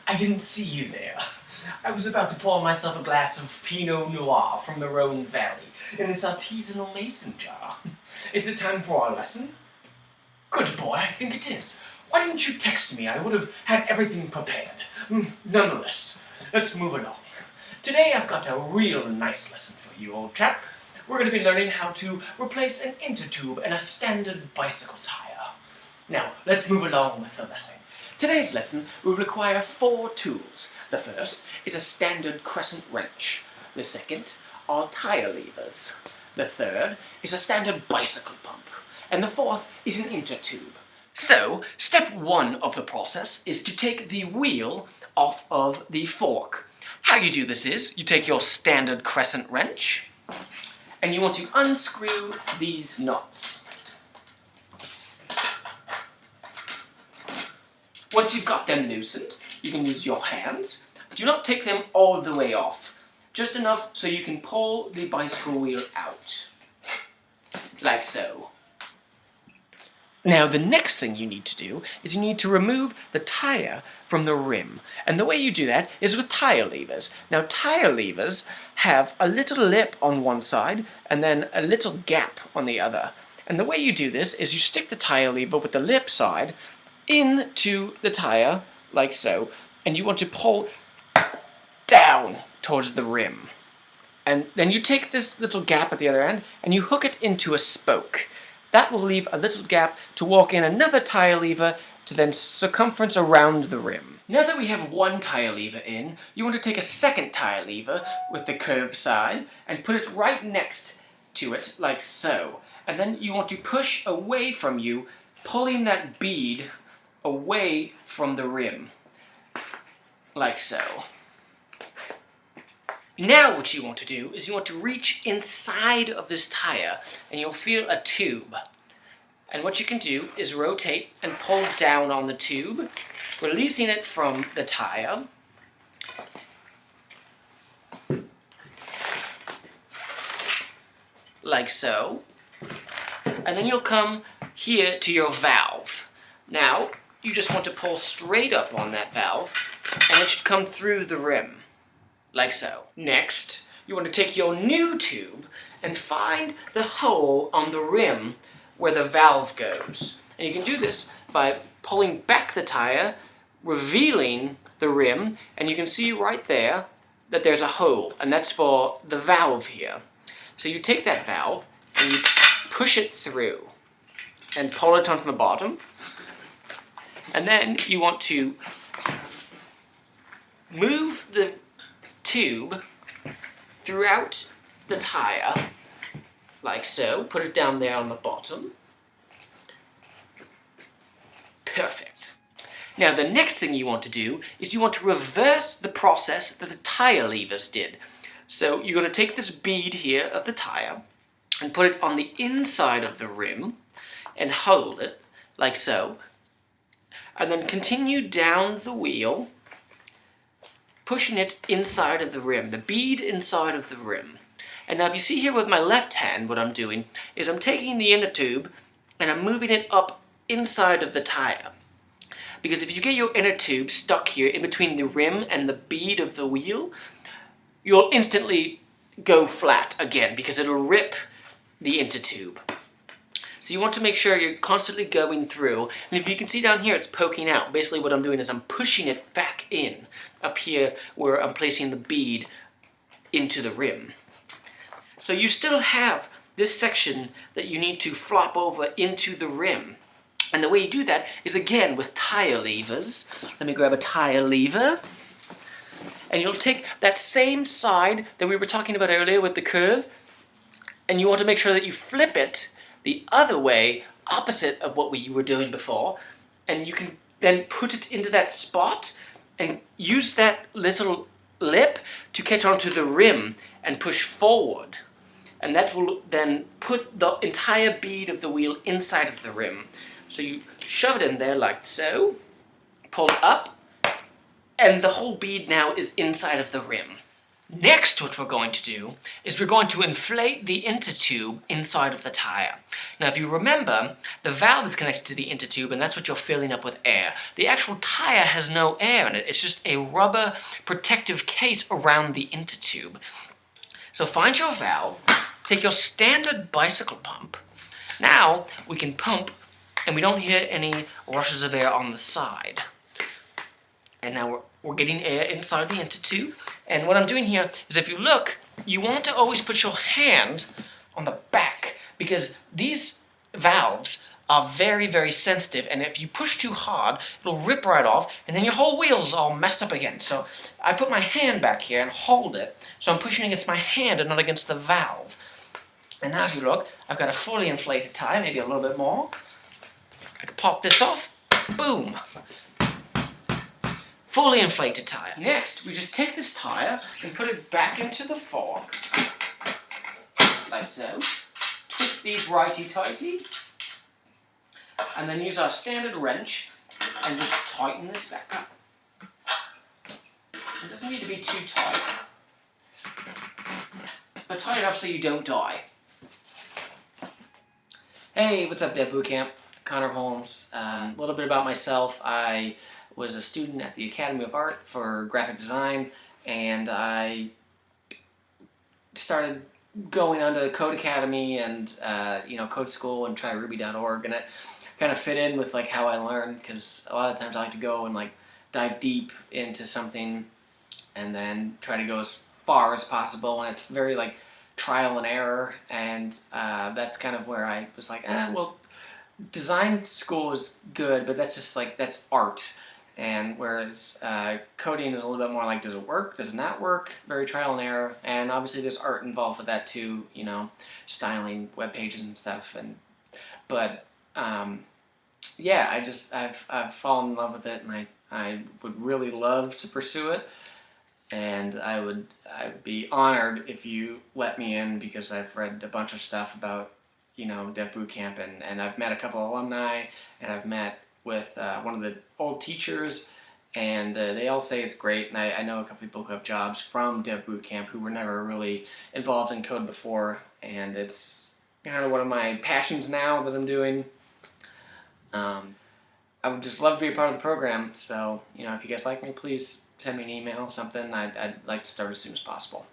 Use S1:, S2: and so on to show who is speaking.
S1: I didn't see you there. I was about to pour myself a glass of Pinot Noir from the Rhone Valley in this artisanal mason jar. Is it time for our lesson? Good boy, I think it is. Why didn't you text me? I would have had everything prepared. Nonetheless, let's move along. Today I've got a real nice lesson for you, old chap. We're going to be learning how to replace an innertube in a standard bicycle tire. Now, let's move along with the lesson. Today's lesson will require 4 tools. The first is a standard crescent wrench. The second are tire levers. The third is a standard bicycle pump. And the fourth is an innertube. So, step 1 of the process is to take the wheel off of the fork. How you do this is, you take your standard crescent wrench, and you want to unscrew these nuts. Once you've got them loosened, you can use your hands. Do not take them all the way off, just enough so you can pull the bicycle wheel out, like so. Now the next thing you need to do is you need to remove the tire from the rim. And the way you do that is with tire levers. Now tire levers have a little lip on one side and then a little gap on the other. And the way you do this is you stick the tire lever with the lip side into the tire, like so, and you want to pull down towards the rim. And then you take this little gap at the other end and you hook it into a spoke. That will leave a little gap to walk in another tire lever to then circumference around the rim. Now that we have one tire lever in, you want to take a second tire lever with the curved side and put it right next to it, like so. And then you want to push away from you, pulling that bead away from the rim, like so. Now what you want to do is you want to reach inside of this tire and you'll feel a tube. And what you can do is rotate and pull down on the tube, releasing it from the tire. Like so. And then you'll come here to your valve. Now, you just want to pull straight up on that valve and it should come through the rim. Like so. Next, you want to take your new tube and find the hole on the rim where the valve goes. And you can do this by pulling back the tire, revealing the rim, and you can see right there that there's a hole, and that's for the valve here. So you take that valve and you push it through and pull it onto the bottom. And then you want to move the tube throughout the tire, like so. Put it down there on the bottom. Perfect. Now the next thing you want to do is you want to reverse the process that the tire levers did. So you're going to take this bead here of the tire and put it on the inside of the rim and hold it, like so. And then continue down the wheel, pushing it inside of the rim, the bead inside of the rim. And now if you see here with my left hand, what I'm doing is I'm taking the inner tube and I'm moving it up inside of the tire. Because if you get your inner tube stuck here in between the rim and the bead of the wheel, you'll instantly go flat again because it'll rip the inner tube. So you want to make sure you're constantly going through. And if you can see down here, it's poking out. Basically what I'm doing is I'm pushing it back in up here where I'm placing the bead into the rim. So you still have this section that you need to flop over into the rim. And the way you do that is again with tire levers. Let me grab a tire lever. And you'll take that same side that we were talking about earlier with the curve, and you want to make sure that you flip it the other way, opposite of what we were doing before, and you can then put it into that spot and use that little lip to catch onto the rim and push forward. And that will then put the entire bead of the wheel inside of the rim. So you shove it in there like so, pull it up, and the whole bead now is inside of the rim. Next, what we're going to do is we're going to inflate the innertube inside of the tire. Now, if you remember, the valve is connected to the innertube, and that's what you're filling up with air. The actual tire has no air in it. It's just a rubber protective case around the innertube. So find your valve, take your standard bicycle pump. Now, we can pump, and we don't hear any rushes of air on the side. And now we're getting air inside the innertube. And what I'm doing here is, if you look, you want to always put your hand on the back, because these valves are very, very sensitive, and if you push too hard, it'll rip right off, and then your whole wheel's all messed up again. So I put my hand back here and hold it, so I'm pushing against my hand and not against the valve. And now if you look, I've got a fully inflated tire, maybe a little bit more. I can pop this off, boom. Fully inflated tire. Next, we just take this tire and put it back into the fork, like so. Twist these righty-tighty, and then use our standard wrench and just tighten this back up. It doesn't need to be too tight, but tight enough so you don't die. Hey, what's up, Dev Bootcamp? Connor Holmes. A little bit about myself. I was a student at the Academy of Art for graphic design, and I started going on to Code Academy and Code School and tryruby.org, and it kind of fit in with like how I learned, because a lot of times I like to go and like dive deep into something and then try to go as far as possible, and it's very like trial and error, and that's kind of where I was like, well, design school is good, but that's just like, that's art. And whereas coding is a little bit more like, does it work, does it not work, very trial and error, and obviously there's art involved with that too, you know, styling web pages and stuff. And but yeah, I've fallen in love with it, and I would really love to pursue it, and I'd be honored if you let me in, because I've read a bunch of stuff about, you know, Dev Bootcamp, and I've met a couple of alumni, and I've met with one of the old teachers, and they all say it's great, and I know a couple people who have jobs from Dev Bootcamp who were never really involved in code before, and it's kind of one of my passions now that I'm doing. I would just love to be a part of the program, so, you know, if you guys like me, please send me an email, something. I'd like to start as soon as possible.